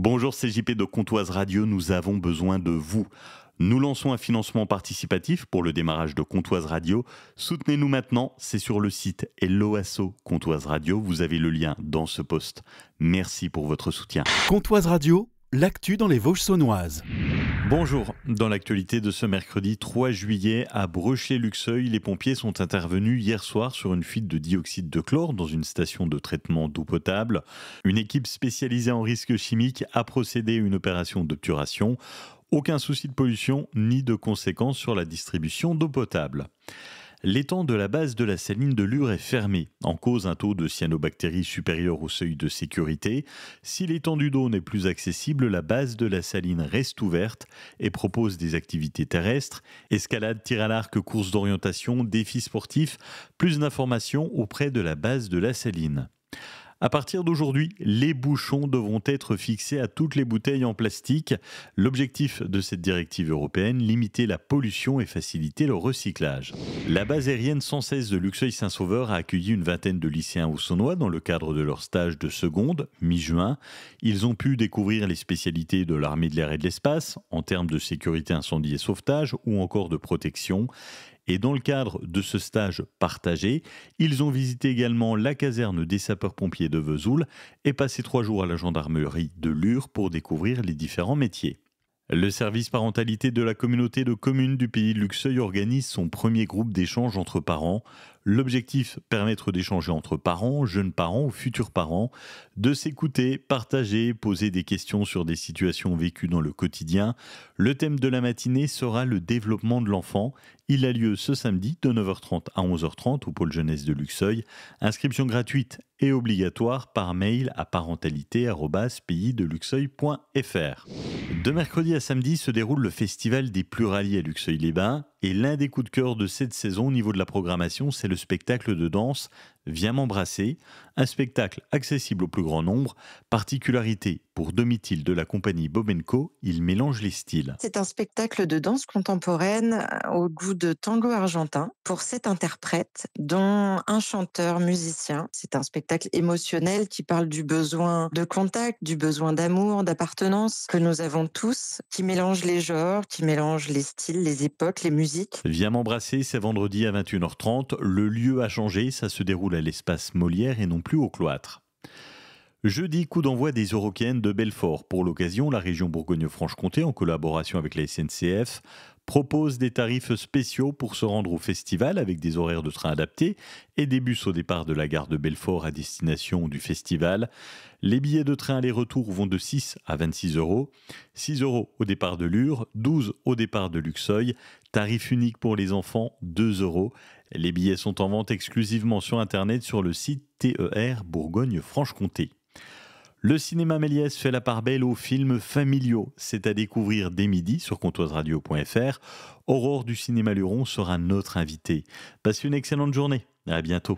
Bonjour, c'est JP de Comptoise Radio, nous avons besoin de vous. Nous lançons un financement participatif pour le démarrage de Comptoise Radio. Soutenez-nous maintenant, c'est sur le site Hello Asso Comptoise Radio, vous avez le lien dans ce post. Merci pour votre soutien. Comptoise Radio, l'actu dans les Vosges saunoises. Bonjour, dans l'actualité de ce mercredi 3 juillet à Brechet-Luxeuil, les pompiers sont intervenus hier soir sur une fuite de dioxyde de chlore dans une station de traitement d'eau potable. Une équipe spécialisée en risques chimiques a procédé à une opération d'obturation. Aucun souci de pollution ni de conséquences sur la distribution d'eau potable. L'étang de la base de la saline de Lure est fermé, en cause un taux de cyanobactéries supérieur au seuil de sécurité. Si l'étendue d'eau n'est plus accessible, la base de la saline reste ouverte et propose des activités terrestres, escalade, tir à l'arc, courses d'orientation, défis sportifs, plus d'informations auprès de la base de la saline. À partir d'aujourd'hui, les bouchons devront être fixés à toutes les bouteilles en plastique. L'objectif de cette directive européenne, limiter la pollution et faciliter le recyclage. La base aérienne 116 de Luxeuil-Saint-Sauveur a accueilli une vingtaine de lycéens haut-saunois dans le cadre de leur stage de seconde, mi-juin. Ils ont pu découvrir les spécialités de l'armée de l'air et de l'espace, en termes de sécurité incendie et sauvetage, ou encore de protection. Et dans le cadre de ce stage partagé, ils ont visité également la caserne des sapeurs-pompiers de Vesoul et passé 3 jours à la gendarmerie de Lure pour découvrir les différents métiers. Le service parentalité de la communauté de communes du pays de Luxeuil organise son premier groupe d'échange entre parents. L'objectif, permettre d'échanger entre parents, jeunes parents ou futurs parents, de s'écouter, partager, poser des questions sur des situations vécues dans le quotidien. Le thème de la matinée sera le développement de l'enfant. Il a lieu ce samedi de 9h30 à 11h30 au pôle jeunesse de Luxeuil. Inscription gratuite et obligatoire par mail à parentalité@paysdeluxeuil.fr. De mercredi à samedi se déroule le festival des Pluraliers à Luxeuil-les-Bains. Et l'un des coups de cœur de cette saison au niveau de la programmation, c'est le spectacle de danse Viens m'embrasser, un spectacle accessible au plus grand nombre. Particularité pour Domitil de la compagnie Bobenco, il mélange les styles. C'est un spectacle de danse contemporaine au goût de tango argentin pour 7 interprètes, dont un chanteur musicien. C'est un spectacle émotionnel qui parle du besoin de contact, du besoin d'amour, d'appartenance que nous avons tous, qui mélange les genres, qui mélange les styles, les époques, les musiques. Viens m'embrasser, c'est vendredi à 21h30. Le lieu a changé, ça se déroule à l'espace Molière et non plus au cloître. Jeudi, coup d'envoi des Eurokéennes de Belfort. Pour l'occasion, la région Bourgogne-Franche-Comté, en collaboration avec la SNCF, propose des tarifs spéciaux pour se rendre au festival avec des horaires de train adaptés et des bus au départ de la gare de Belfort à destination du festival. Les billets de train aller-retour vont de 6 à 26 euros. 6 euros au départ de Lure, 12 au départ de Luxeuil. Tarif unique pour les enfants, 2 euros. Les billets sont en vente exclusivement sur Internet sur le site TER Bourgogne-Franche-Comté. Le cinéma Méliès fait la part belle aux films familiaux. C'est à découvrir dès midi sur comptoiseradio.fr. Aurore du cinéma Luron sera notre invitée. Passez une excellente journée. À bientôt.